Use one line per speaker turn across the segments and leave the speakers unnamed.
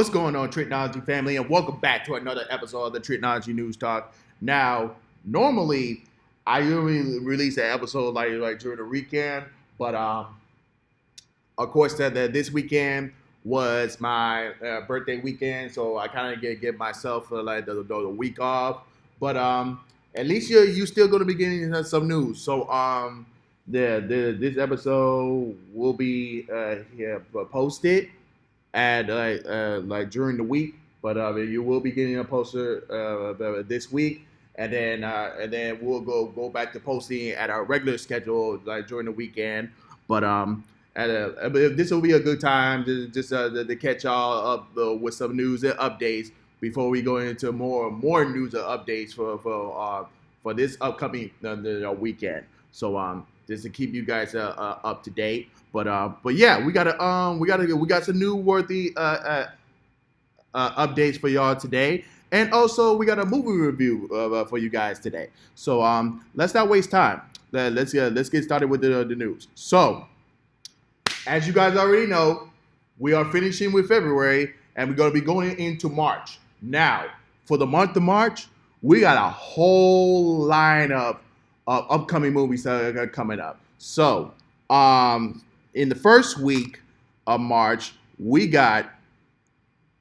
What's going on, Tricology family, and welcome back to another episode of the Tricology News Talk. Now, normally, I usually release an episode like during the weekend, but of course, that this weekend was my birthday weekend, so I kind of get myself like the week off. But at least you still going to be getting some news. So this episode will be posted at like during the week, but you will be getting a poster this week, and then we'll go back to posting at our regular schedule like during the weekend. But this will be a good time just to catch y'all up with some news and updates before we go into more news and updates for this upcoming weekend. So just to keep you guys up to date. But yeah, we got some new worthy updates for y'all today, and also we got a movie review for you guys today. So let's not waste time. Let's get started with the news. So as you guys already know, we are finishing with February, and we're going to be going into March. Now, for the month of March, we got a whole lineup of upcoming movies that are coming up. So in the first week of March, we got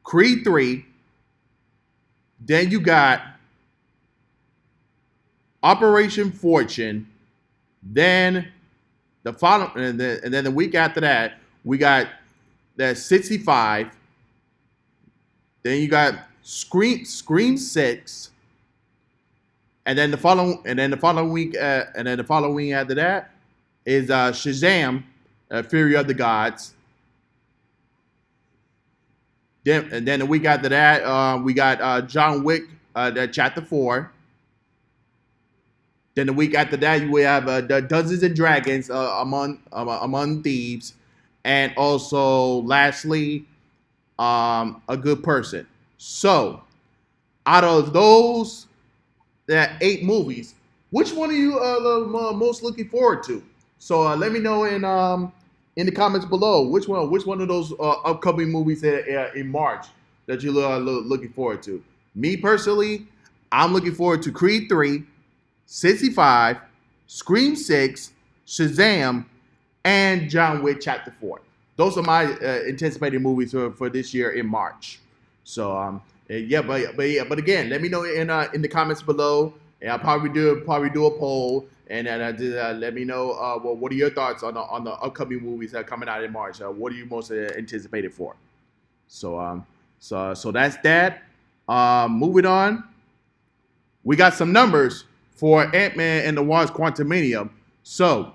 Creed 3. Then you got Operation Fortune. Then the following, and then the week after that, we got that 65. Then you got Scream 6. And then the following week, after that is Shazam, Fury of the Gods. Then the week after that, we got John Wick, Chapter 4. Then the week after that, we have the Dungeons and Dragons, Among Thieves, and also lastly, A Good Person. So, out of those 8 movies, which one are you most looking forward to? So let me know in the comments below which one of those upcoming movies in March that you're looking forward to. Me personally, I'm looking forward to Creed 3, 65, Scream 6, Shazam, and John Wick Chapter 4. Those are my anticipated movies for this year in March. So but again, let me know in the comments below, and I'll probably do a poll, and let me know what are your thoughts on the upcoming movies that are coming out in March. What are you most anticipated for? So that's that. Moving on, we got some numbers for Ant-Man and the Wasp: Quantumania. So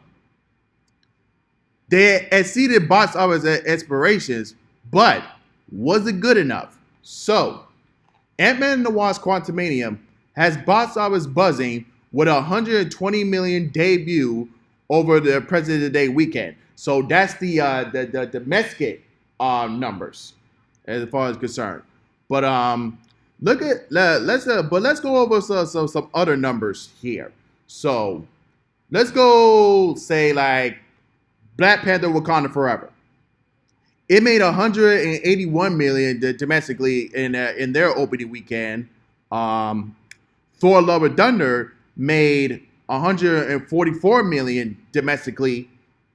they exceeded box office expectations, but was it good enough? So Ant-Man and the Wasp: Quantumania has box office buzzing with a $120 million debut over the President's Day weekend. So that's the domestic numbers as far as concerned. But let's go over some other numbers here. So let's go say like Black Panther: Wakanda Forever. It made $181 million domestically in their opening weekend. Thor: Love and Thunder made $144 million domestically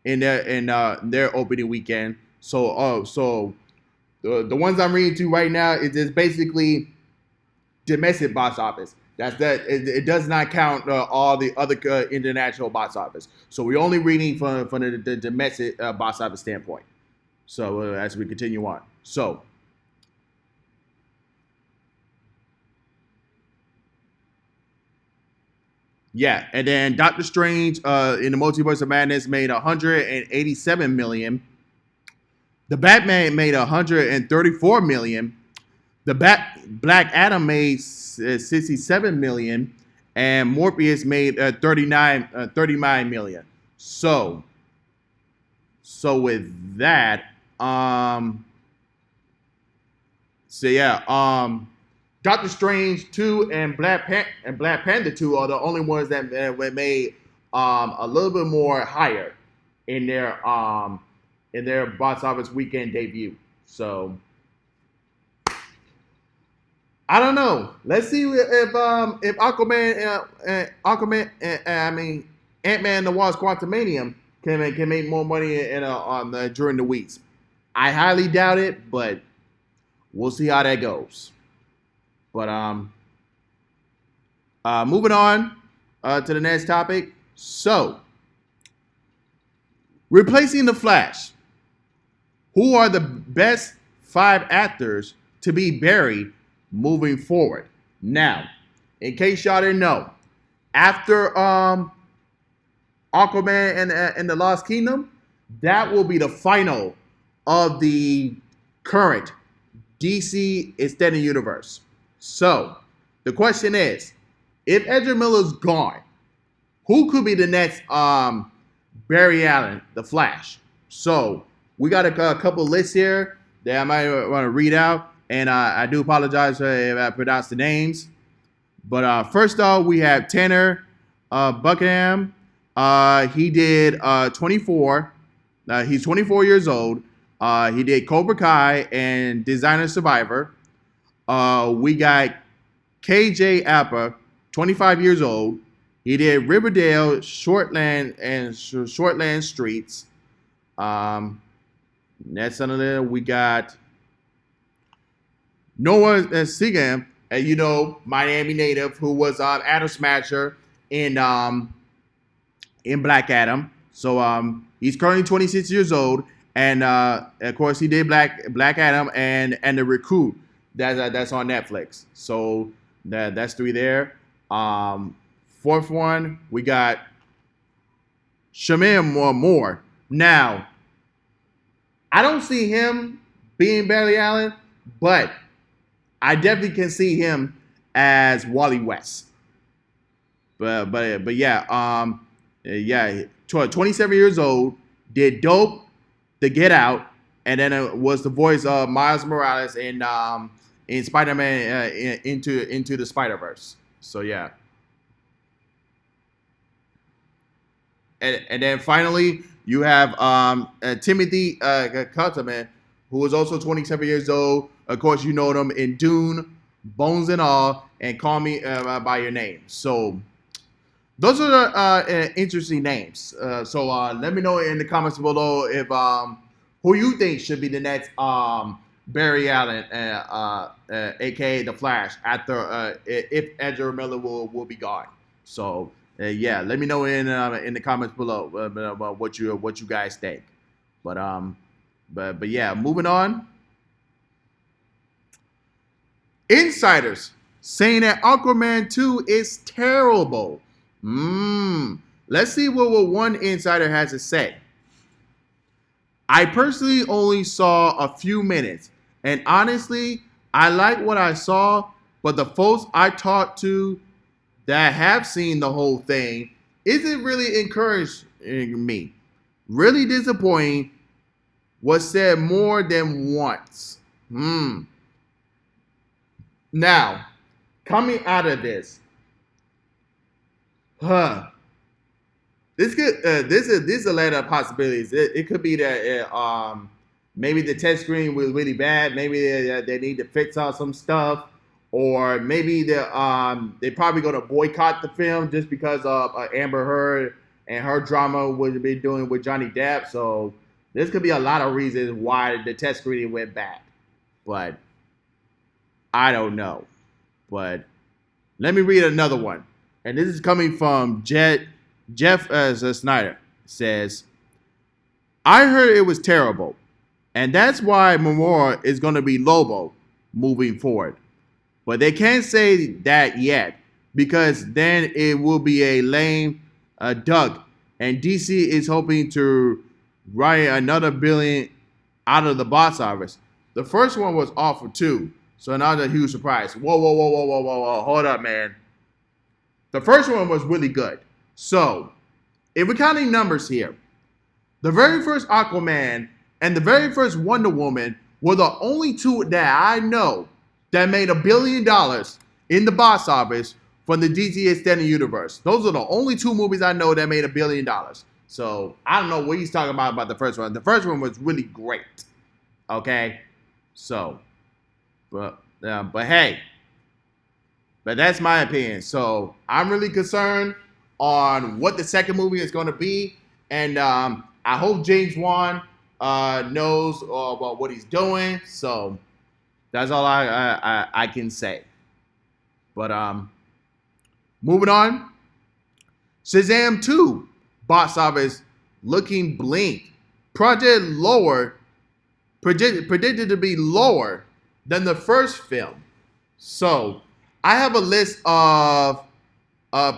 in their opening weekend. So the ones I'm reading to right now is just basically domestic box office. It does not count all the other international box office. So we're only reading from the domestic box office standpoint. So as we continue on, so yeah, and then Doctor Strange in the Multiverse of Madness made $187 million. The Batman made $134 million. The Black Adam made $67 million, and Morbius made 39 million. So with that, Doctor Strange 2 and Black Panther 2 are the only ones that made a little bit more higher in their box office weekend debut. So I don't know. Let's see if Aquaman, Aquaman, I mean Ant-Man and the Wasp: Quantumanium can make more money on during the weeks. I highly doubt it, but we'll see how that goes. But moving on to the next topic. So, replacing the Flash. Who are the best 5 actors to be Barry moving forward? Now, in case y'all didn't know, after Aquaman and the Lost Kingdom, that will be the final of the current DC extended universe. So, the question is, if Ezra Miller's gone, who could be the next Barry Allen, the Flash? So, we got a couple lists here that I might want to read out, and I do apologize if I pronounce the names. But first off, we have Tanner Buckingham. He did 24. He's 24 years old. He did Cobra Kai and Designer Survivor. We got KJ Appa, 25 years old. He did Riverdale, Shortland, and Shortland Streets. Next on there, we got Noah Segan, Miami native, who was Adam Smasher in Black Adam. So he's currently 26 years old, and of course he did Black Adam and the Recruit that's on Netflix. So that's 3 there. Fourth one, we got Shamim Moore. Now, I don't see him being Barry Allen, but I definitely can see him as Wally West. But yeah, 27 years old, did Dope, The Get Out, and then it was the voice of Miles Morales in Spider-Man into the Spider-Verse. So yeah. And then finally, you have Timothy Cutterman, who is also 27 years old. Of course, you know them in Dune, Bones and All, and Call Me by Your Name. So those are the interesting names. So let me know in the comments below if who you think should be the next Barry Allen, aka the Flash, after if Ezra Miller will be gone. So. Yeah, let me know in the comments below about what you guys think. But yeah, moving on. Insiders saying that Aquaman 2 is terrible. Let's see what one insider has to say. I personally only saw a few minutes, and honestly, I like what I saw, but the folks I talked to that have seen the whole thing isn't really encouraging me. Really disappointing. Was said more than once. Now, coming out of this, this is a lot of possibilities. It could be that maybe the test screen was really bad. Maybe they need to fix out some stuff. Or maybe they're probably going to boycott the film just because of Amber Heard and her drama we've been doing with Johnny Depp. So this could be a lot of reasons why the test screening went bad. But I don't know. But let me read another one. And this is coming from Jeff Snyder. It says, I heard it was terrible. And that's why Momoa is going to be Lobo moving forward. But they can't say that yet because then it will be a lame duck. And DC is hoping to write another billion out of the box office. The first one was awful too. So another huge surprise. Whoa. Hold up, man. The first one was really good. So if we're counting numbers here, the very first Aquaman and the very first Wonder Woman were the only two that I know that made $1 billion in the box office from the DC Extended Universe. Those are the only 2 movies I know that made $1 billion. So I don't know what he's talking about the first one. The first one was really great. Okay, so, but hey, But that's my opinion. So I'm really concerned on what the second movie is going to be, and I hope James Wan knows about what he's doing. So that's all I can say. But moving on, Shazam 2 box office looking blink. Project lower predicted to be lower than the first film. So I have a list of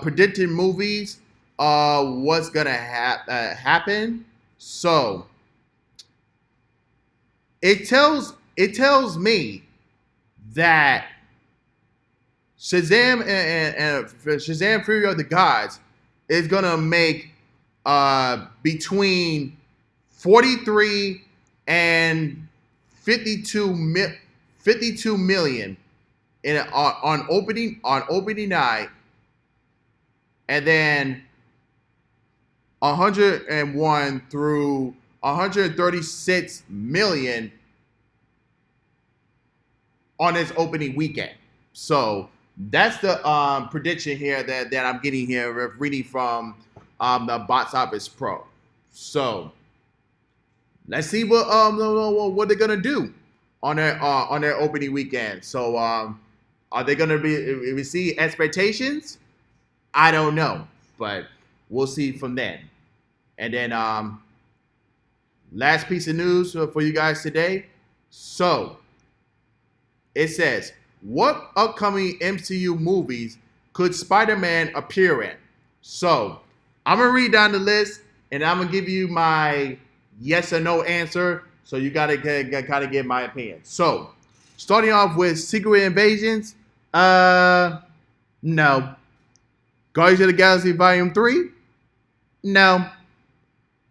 predicted movies. What's gonna happen? So it tells me that Shazam and Shazam Fury of the Gods is gonna make between 43 and 52 million on opening night, and then 101 through 136 million on its opening weekend. So that's the prediction here that I'm getting here, reading from the Box Office Pro. So let's see what they're gonna do on their opening weekend. So are they gonna exceed expectations? I don't know, but we'll see from then. And then last piece of news for you guys today. So it says, what upcoming MCU movies could Spider-Man appear in? So I'm gonna read down the list, and I'm gonna give you my yes or no answer. So you gotta kind of get my opinion. So starting off with Secret Invasions, no. Guardians of the Galaxy Volume 3, no.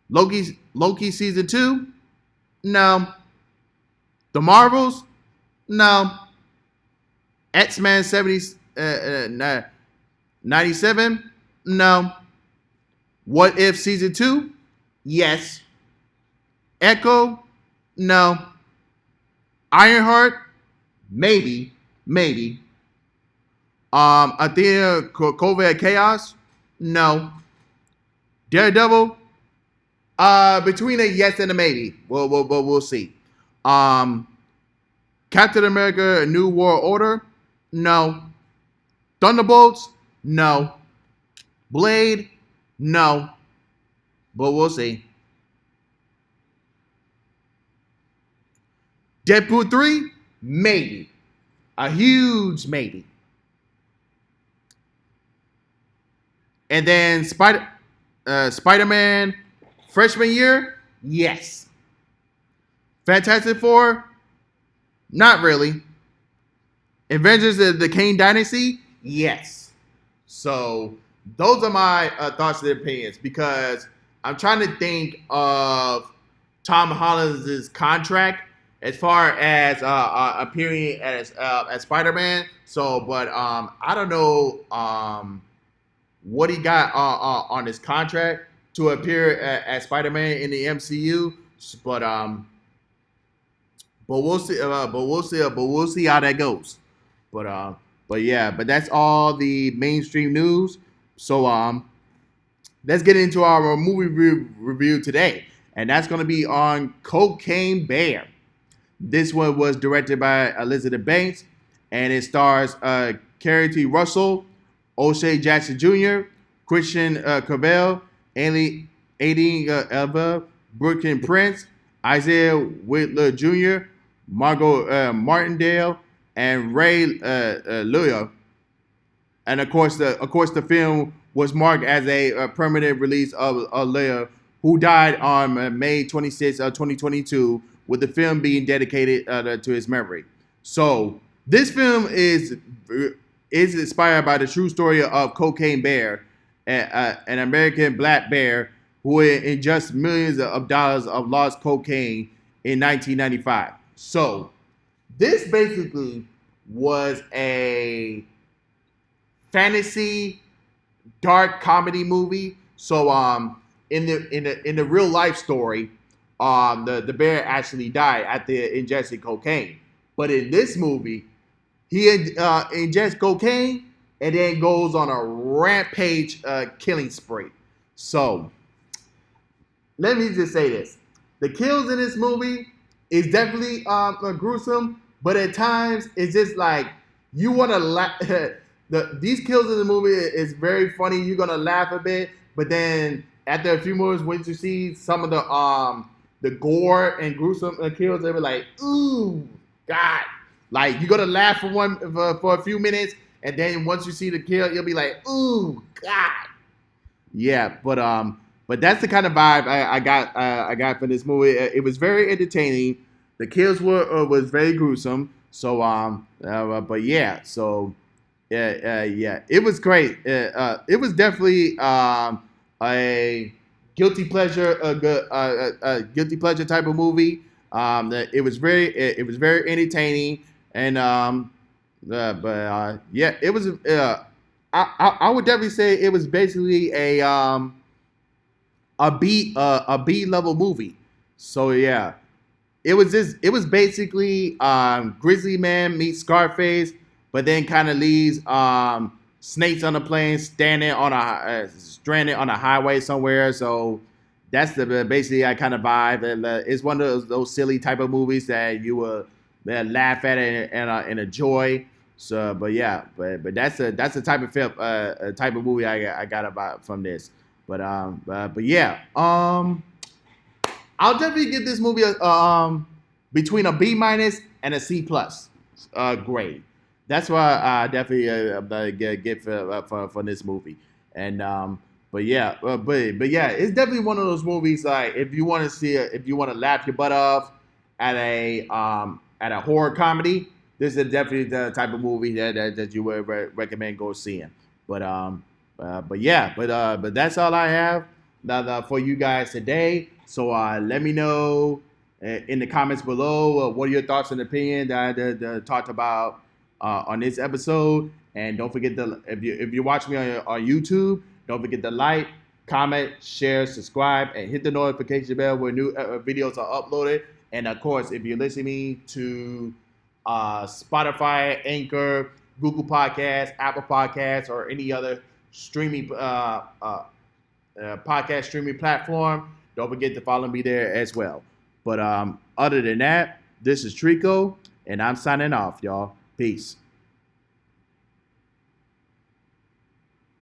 Loki Season 2, no. The Marvels, no. X-Men 97, no. What If Season 2, yes. Echo, no. Ironheart, maybe. Athena COVID Chaos, no. Daredevil, between a yes and a maybe. We'll see. Captain America: A New World Order, no. Thunderbolts, no. Blade, no. But we'll see. Deadpool 3, maybe. A huge maybe. And then Spider-Man freshman year, yes. Fantastic Four, not really. Avengers of the Kane Dynasty, yes. So those are my thoughts and opinions, because I'm trying to think of Tom Holland's contract as far as appearing as Spider-Man. So, but I don't know what he got on his contract to appear as Spider-Man in the MCU. But we'll see. We'll see how that goes. But yeah. But that's all the mainstream news. So let's get into our movie review today, and that's going to be on Cocaine Bear. This one was directed by Elizabeth Banks, and it stars Carrie T. Russell, O'Shea Jackson Jr., Christian Cavell, Aideen Elba, Brooklyn Prince, Isaiah Whitler Jr., Margot Martindale, and Ray Liotta. And of course, the film was marked as a permanent release of Liotta, who died on May 26, 2022, with the film being dedicated to his memory. So this film is inspired by the true story of Cocaine Bear, an American black bear who ingests millions of dollars of lost cocaine in 1995. So this basically was a fantasy dark comedy movie. So in the real life story, the bear actually died after ingesting cocaine. But in this movie, he ingests cocaine and then goes on a rampage killing spree. So let me just say this: the kills in this movie is definitely gruesome, but at times it's just like you want to laugh. These kills in the movie is very funny. You're gonna laugh a bit, but then after a few moments, when you see some of the gore and gruesome kills, they be like, "Ooh, God!" Like you're gonna laugh for a few minutes, and then once you see the kill, you'll be like, "Ooh, God!" Yeah, but that's the kind of vibe I got for this movie. It was very entertaining. The kills were was very gruesome. So but yeah, so yeah, it was great. It was definitely a guilty pleasure type of movie. It was very entertaining, and yeah, it was. I would definitely say it was basically a B level movie. So yeah, it was basically Grizzly Man meets Scarface, but then kind of leaves Snakes on the plane standing on a stranded on a highway somewhere. So that's the basically I kind of vibe. And it's one of those silly type of movies that you will laugh at and enjoy. So, but yeah, but that's the type of film, type of movie I got about from this. But yeah, I'll definitely give this movie between a B minus and a C plus grade. That's why I definitely get for this movie. And but yeah, it's definitely one of those movies like if you want to see it, if you want to laugh your butt off at a horror comedy, this is definitely the type of movie that you would recommend go seeing. But yeah, but that's all I have for you guys today. So let me know in the comments below what are your thoughts and opinions that I talked about on this episode. And don't forget to if you watch me on YouTube, don't forget to like, comment, share, subscribe, and hit the notification bell when new videos are uploaded. And of course, if you're listening to Spotify, Anchor, Google Podcasts, Apple Podcasts, or any other streaming podcast streaming platform, don't forget to follow me there as well. But other than that, this is Trico, and I'm signing off, y'all. Peace.